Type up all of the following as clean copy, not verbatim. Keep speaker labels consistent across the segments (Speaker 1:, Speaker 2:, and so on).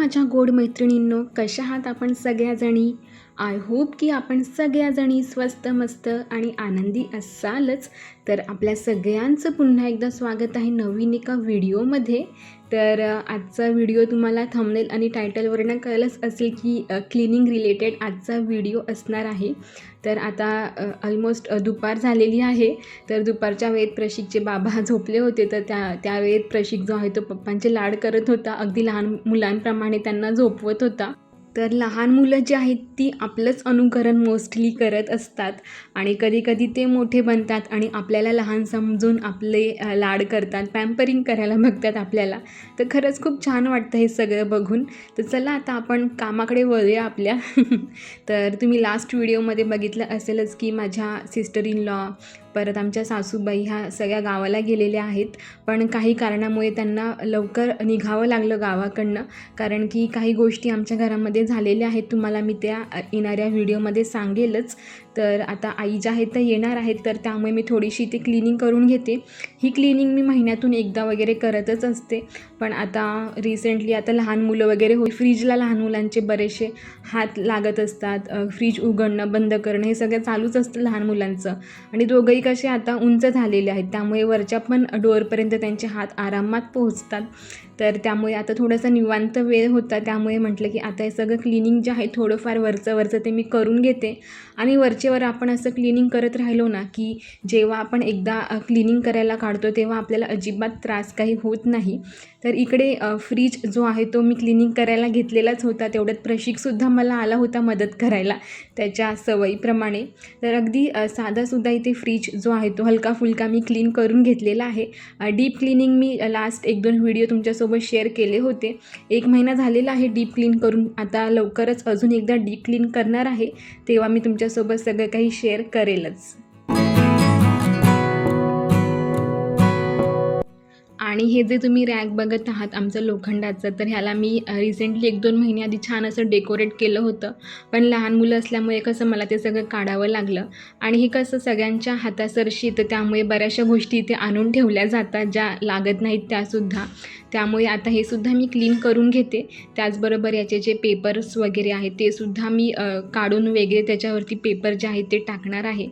Speaker 1: माझ्या गोड मैत्रिणींनो, कशा आहात आपण सगळ्याजणी? आय होप की आपण सगळ्याजणी स्वस्त मस्त आणि आनंदी असालच. तर आपल्या सगळ्यांचं पुन्हा एकदा स्वागत आहे नवीन एका व्हिडिओमध्ये. तर आजचा व्हिडिओ तुम्हाला थंबनेल आणि टायटलवरनं कळलंच असेल की क्लिनिंग रिलेटेड आजचा व्हिडिओ असणार आहे. तर आता ऑलमोस्ट दुपार झालेली आहे. तर दुपारच्या वेळेत प्रशिकचे बाबा झोपले होते, तर त्यावेळेत प्रशिक जो आहे तो पप्पांचे लाड करत होता. अगदी लहान मुलांप्रमाणे त्यांना झोपवत होता. तर लहान मुलं जी आहेत ती आपलंच अनुकरण मोस्टली करत असतात आणि कधी-कधी ते मोठे बनतात आणि आपल्याला लहान समजून आपले लाड करतात, पॅम्परिंग करायला बघतात आपल्याला. तर खरंच खूप छान वाटतं हे सगळं बघून. तर चला आता आपण कामाकडे वळूया आपल्या. तर तुम्ही लास्ट व्हिडिओमध्ये बघितलं असेलच की माझ्या सिस्टर इन लॉ, परत आमच्या सासूबाई ह्या सगळ्या गावाला गेलेल्या आहेत. पण काही कारणामुळे त्यांना लवकर निघावं लागलं गावाकडनं, कारण की काही गोष्टी आमच्या घरामध्ये झालेल्या आहेत. तुम्हाला मी त्या येणाऱ्या व्हिडिओमध्ये सांगेलच. तर आता आई ज्या आहेत त्या येणार आहेत, तर त्यामुळे मी थोडीशी ते क्लिनिंग करून घेते. ही क्लिनिंग मी महिन्यातून एकदा वगैरे करतच असते. पण आता रिसेंटली आता लहान मुलं वगैरे फ्रीजला लहान मुलांचे बरेचसे हात लागत असतात. फ्रीज उघडणं बंद करणं हे सगळं चालूच असतं लहान मुलांचं. आणि दोघंही कसे आता उंच झालेले आहेत, त्यामुळे वरच्या पण डोअरपर्यंत त्यांचे हात आरामात पोहोचतात. तर त्यामुळे आता थोडासा निवांत वेळ होता, त्यामुळे म्हटलं की आता हे सगळं क्लिनिंग जे आहे थोडंफार वरचं ते मी करून घेते. आणि वरचेवर आपण असं क्लिनिंग करत राहिलो ना, की जेव्हा आपण एकदा क्लिनिंग करायला काढतो तेव्हा आपल्याला अजिबात त्रास काही होत नाही. तर इकडे फ्रीज जो आहे तो मी क्लिनिंग करायला घेतलेलाच होता. तेवढ्यात प्रशिकसुद्धा मला आला होता मदत करायला त्याच्या सवयीप्रमाणे. तर अगदी साधासुद्धा इथे फ्रीज जो आहे तो हलका फुलका मी क्लीन करून घेतलेला आहे. डीप क्लिनिंग मी लास्ट 1-2 व्हिडिओ तुमच्यासोबत शेअर केले होते. 1 महिना झालेला आहे डीप क्लीन करून. आता लवकरच अजून एकदा डीप क्लीन करणार आहे, तेव्हा मी तुमच्यासोबत सगळं काही शेअर करेलच. आणि हे जे तुम्ही रॅक बघत आहात आमचं लोखंडाचं, तर ह्याला मी रिसेंटली 1-2 महिन्याआधी छान असं डेकोरेट केलं होतं. पण लहान मुलं असल्यामुळे कसं मला ते सगळं काढावं लागलं. आणि हे कसं सगळ्यांच्या हातासरशी येतं, त्यामुळे बऱ्याचशा गोष्टी इथे आणून ठेवल्या जातात ज्या लागत नाहीत त्यासुद्धा. त्यामुळे आता हे सुद्धा मी क्लीन करून घेते. त्याचबरोबर याचे जे पेपर्स वगैरे आहेत ते सुद्धा मी काढून वेगळे त्याच्यावरती पेपर जे आहेत ते टाकणार आहे.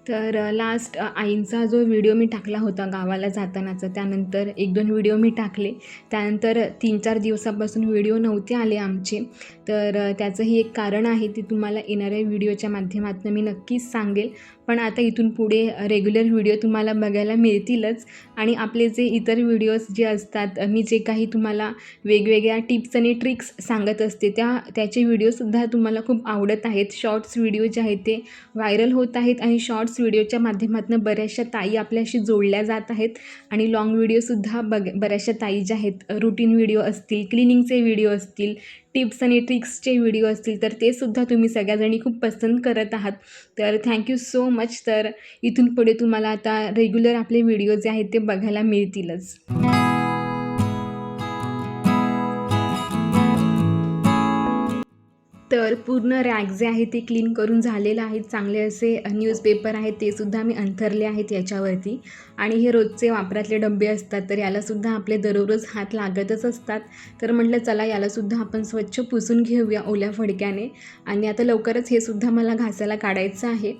Speaker 1: तर लास्ट आईंचा जो व्हिडिओ मी टाकला होता गावाला जातानाचा, त्यानंतर 1-2 व्हिडिओ मी टाकले. त्यानंतर 3-4 दिवसापासून व्हिडिओ नव्हते आले आमचे. तर त्याचंही एक कारण आहे, ते तुम्हाला येणाऱ्या व्हिडिओच्या माध्यमातून मी नक्कीच सांगेल. पण आता इथून पुढे रेग्युलर व्हिडिओ तुम्हाला बघायला मिळतीलच. आणि आपले जे इतर व्हिडिओज जे असतात, मी जे काही तुम्हाला वेगवेगळ्या टिप्स आणि ट्रिक्स सांगत असते, त्याचे व्हिडिओसुद्धा तुम्हाला खूप आवडत आहेत. शॉर्ट्स व्हिडिओ जे आहेत ते व्हायरल होत आहेत आणि शॉर्ट्स व्हिडिओच्या माध्यमातून बऱ्याचशा ताई आपल्याशी जोडल्या जात आहेत. आणि लाँग व्हिडिओसुद्धा बऱ्याचशा ताई ज्या आहेत, रूटीन व्हिडिओ असतील, क्लिनिंगचे व्हिडिओ असतील, टिप्स आणि ट्रिक्सचे व्हिडिओ असतील, तर ते सुद्धा तुम्ही सगळ्याजणी खूप पसंत करत आहात. तर थँक्यू सो मच. तर इथून पुढे तुम्हाला आता रेग्युलर आपले व्हिडिओ जे आहेत ते बघायला मिळतीलच. तर पूर्ण रॅक जे आहे ते क्लीन करून झालेलं आहे. चांगले असे न्यूजपेपर आहेत ते सुद्धा मी अंथरले आहेत याच्यावरती. आणि हे रोजचे वापरातले डबे असतात, तर यालासुद्धा आपले दररोज हात लागतच असतात. तर म्हटलं चला यालासुद्धा आपण स्वच्छ पुसून घेऊया ओल्या फडक्याने. आणि आता लवकरच हे सुद्धा मला घासायला काढायचं आहे.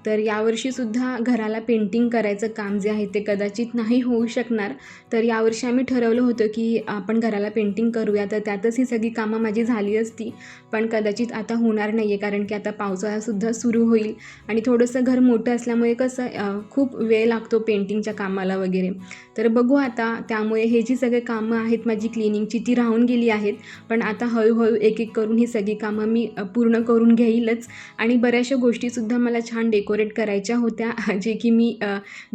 Speaker 1: तर यावर्षीसुद्धा घराला पेंटिंग करायचं काम जे आहे ते कदाचित नाही होऊ शकणार. तर यावर्षी आम्ही ठरवलं होतं की आपण घराला पेंटिंग करूया, तर त्यातच ही सगळी कामं माझी झाली असती. पण कदाचित आता होणार नाही आहे, कारण की आता पावसाळासुद्धा सुरू होईल आणि थोडंसं घर मोठं असल्यामुळे कसं खूप वेळ लागतो पेंटिंगच्या कामाला वगैरे. तर बघू आता, त्यामुळे हे जी सगळी कामं आहेत माझी क्लिनिंगची ती राहून गेली आहेत. पण आता हळूहळू एक करून ही सगळी कामं मी पूर्ण करून घेईलच. आणि बऱ्याचशा गोष्टीसुद्धा मला छान डेकोरेट करायच्या होत्या, जे की मी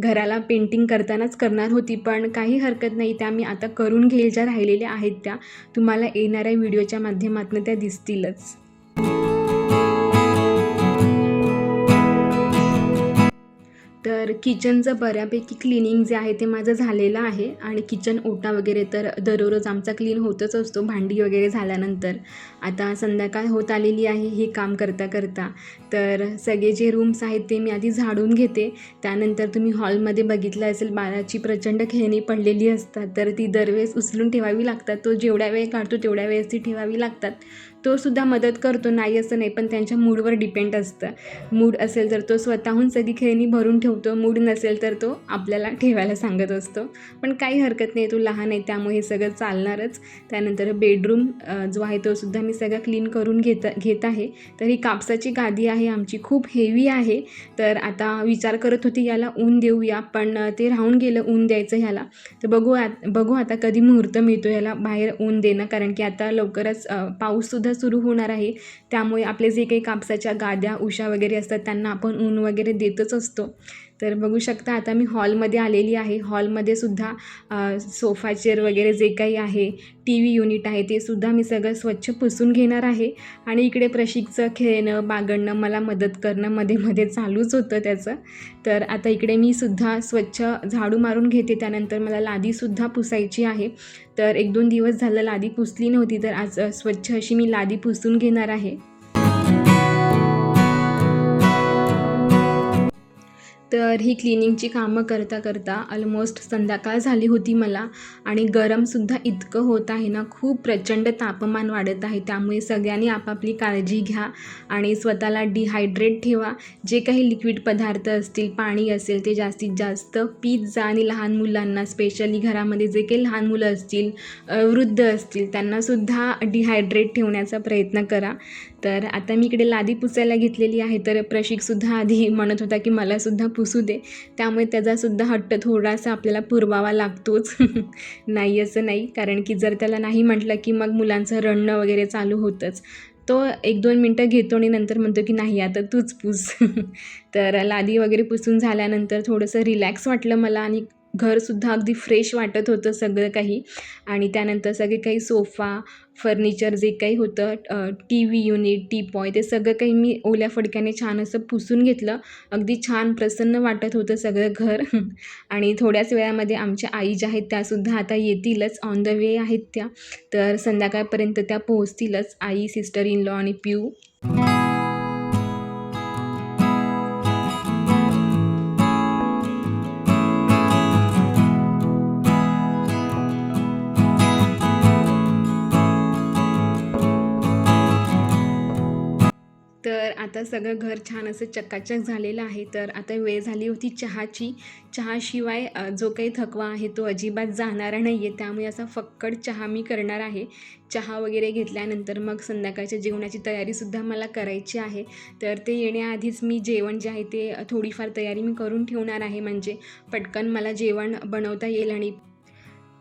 Speaker 1: घराला पेंटिंग करतानाच करणार होती. पण काही हरकत नाही, त्या मी आता करून घेईल. ज्या राहिलेल्या आहेत त्या तुम्हाला येणाऱ्या व्हिडिओच्या माध्यमातून त्या दिसतीलच. तर किचनचं बऱ्यापैकी क्लिनिंग जे आहे ते माझं झालेलं आहे आणि किचन ओटा वगैरे तर दररोज आमचा क्लीन होतच असतो भांडी वगैरे झाल्यानंतर. आता संध्याकाळ होत आलेली आहे हे काम करता करता. तर सगळे जे रूम्स आहेत ते मी आधी झाडून घेते. त्यानंतर तुम्ही हॉलमध्ये बघितलं असेल बाळाची प्रचंड खेळणी पडलेली असतात, तर ती दरवेळेस उचलून ठेवावी लागतात. तो जेवढ्या वेळ काढतो तेवढ्या वेळेस ती ठेवावी लागतात. तो सुद्धा मदत करतो, नाही असं नाही, पण त्यांच्या मूडवर डिपेंड असतं. मूड असेल तर तो स्वतःहून सगळी खेळणी भरून ठेवतो, मूड नसेल तर तो आपल्याला ठेवायला सांगत असतो. पण काही हरकत नाही, तो लहान आहे त्यामुळे हे सगळं चालणारच. त्यानंतर बेडरूम जो आहे तो सुद्धा मी सगळं क्लीन करून घेत आहे. तर ही कापसाची गादी आहे आमची, खूप हेवी आहे. तर आता विचार करत होती याला ऊन देऊया, पण ते राहून गेलं ऊन द्यायचं ह्याला. तर बघू आता कधी मुहूर्त मिळतो याला बाहेर ऊन देणं, कारण की आता लवकरच पाऊससुद्धा सुरू होणार आहे. त्यामुळे आपले जे काही कापसाच्या गाद्या उशा वगैरे असतात त्यांना आपण ऊन वगैरे देतच असतो. तर बघू शकता आता मी हॉलमध्ये आलेली आहे. हॉलमध्ये सुद्धा सोफा चेअर वगैरे जे काही आहे, टी व्ही युनिट आहे, ते सुद्धा मी सगळं स्वच्छ पुसून घेणार आहे. आणि इकडे प्रशिकचं खेळणं बागडणं मला मदत करणं मध्ये मध्ये चालूच होतं त्याचं. तर आता इकडे मी सुद्धा स्वच्छ झाडू मारून घेते. त्यानंतर मला लादीसुद्धा पुसायची आहे. तर 1-2 दिवस झालं लादी पुसली नव्हती, तर आज स्वच्छ अशी मी लादी पुसून घेणार आहे. तर ही क्लिनिंगची कामं करता करता ऑलमोस्ट संध्याकाळ झाली होती मला. आणि गरमसुद्धा इतकं होत आहे ना, खूप प्रचंड तापमान वाढत आहे. त्यामुळे सगळ्यांनी आपापली काळजी घ्या आणि स्वतःला डिहायड्रेट ठेवा. जे काही लिक्विड पदार्थ असतील, पाणी असेल, ते जास्तीत जास्त पीत जा. आणि लहान मुलांना स्पेशली घरामध्ये जे काही लहान मुलं असतील, वृद्ध असतील, त्यांनासुद्धा डिहायड्रेट ठेवण्याचा प्रयत्न करा. तर आता मी इकडे लादी पुसायला घेतलेली आहे. तर प्रशिकसुद्धा आधी म्हणत होता की मलासुद्धा पुसू दे, त्यामुळे त्याचासुद्धा हट्ट थोडासा आपल्याला पुरवावा लागतोच. नाही असं नाही, कारण की जर त्याला नाही म्हटलं की मग मुलांचं रडणं वगैरे चालू होतंच. तो 1-2 मिनटं घेतो आणि नंतर म्हणतो की नाही आता तूच पूस. तर लादी वगैरे पुसून झाल्यानंतर थोडंसं रिलॅक्स वाटलं मला आणि घरसुद्धा अगदी फ्रेश वाटत होतं सगळं काही. आणि त्यानंतर सगळे काही सोफा, फर्निचर जे काही होतं, टी व्ही युनिट, टीपॉय, ते सगळं काही मी ओल्या फडक्याने छान असं पुसून घेतलं. अगदी छान प्रसन्न वाटत होतं सगळं घर. आणि थोड्याच वेळामध्ये आमच्या आई ज्या आहेत त्यासुद्धा आता येतीलच, ऑन द वे आहेत त्या. तर संध्याकाळपर्यंत त्या पोहोचतीलच, आई, सिस्टर इन लॉ आणि पिऊ. तर आता सगळं घर छान असं चकाचक झालेलं आहे. तर आता वेळ झाली होती चहाची. चहाशिवाय जो काही थकवा आहे तो अजिबात जाणारा नाही आहे. त्यामुळे असा फक्कड चहा मी करणार आहे. चहा वगैरे घेतल्यानंतर मग संध्याकाळच्या जेवणाची तयारीसुद्धा मला करायची आहे. तर ते येण्याआधीच मी जेवण जे आहे ते थोडीफार तयारी मी करून ठेवणार आहे, म्हणजे पटकन मला जेवण बनवता येईल. आणि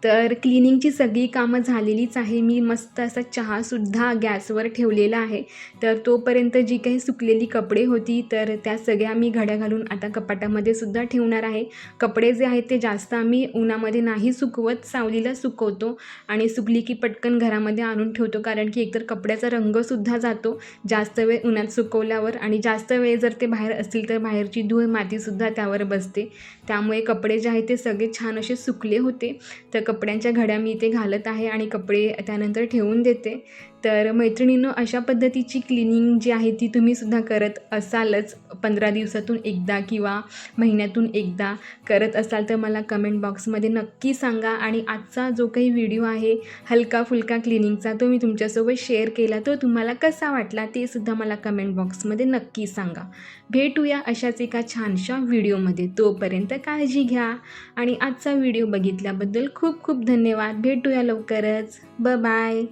Speaker 1: तर क्लिनिंगची सगळी कामं झालेलीच आहे. मी मस्त असा चहासुद्धा गॅसवर ठेवलेला आहे. तर तोपर्यंत जी काही सुकलेली कपडे होती तर त्या सगळ्या मी घड्या घालून आता कपाटामध्ये सुद्धा ठेवणार आहे. कपडे जे आहेत ते जास्त आम्ही उन्हामध्ये नाही सुकवत, सावलीला सुकवतो आणि सुकली की पटकन घरामध्ये आणून ठेवतो, कारण की एकतर कपड्याचा रंगसुद्धा जातो जास्त वेळ उन्हात सुकवल्यावर, आणि जास्त वेळ जर ते बाहेर असतील तर बाहेरची धूळ मातीसुद्धा त्यावर बसते. त्यामुळे कपडे जे आहेत ते सगळे छान असे सुकले होते. तर कपड्यांच्या घड्या मी इथे घालत आहे आणि कपडे त्यानंतर ठेवून देते. तर मैत्रिणींनो, अशा पद्धतीची क्लिनिंग जी आहे ती तुम्हीसुद्धा करत असालच, 15 दिवसातून एकदा किंवा महिन्यातून एकदा करत असाल तर मला कमेंट बॉक्समध्ये नक्की सांगा. आणि आजचा जो काही व्हिडिओ आहे हलका फुलका क्लिनिंगचा, तो मी तुमच्यासोबत शेअर केला, तो तुम्हाला कसा वाटला ते सुद्धा मला कमेंट बॉक्समध्ये नक्की सांगा. भेटूया अशाच एका छानशा व्हिडिओमध्ये. तोपर्यंत काळजी घ्या आणि आजचा व्हिडिओ बघितल्याबद्दल खूप खूप धन्यवाद. भेटूया लवकरच. बाय.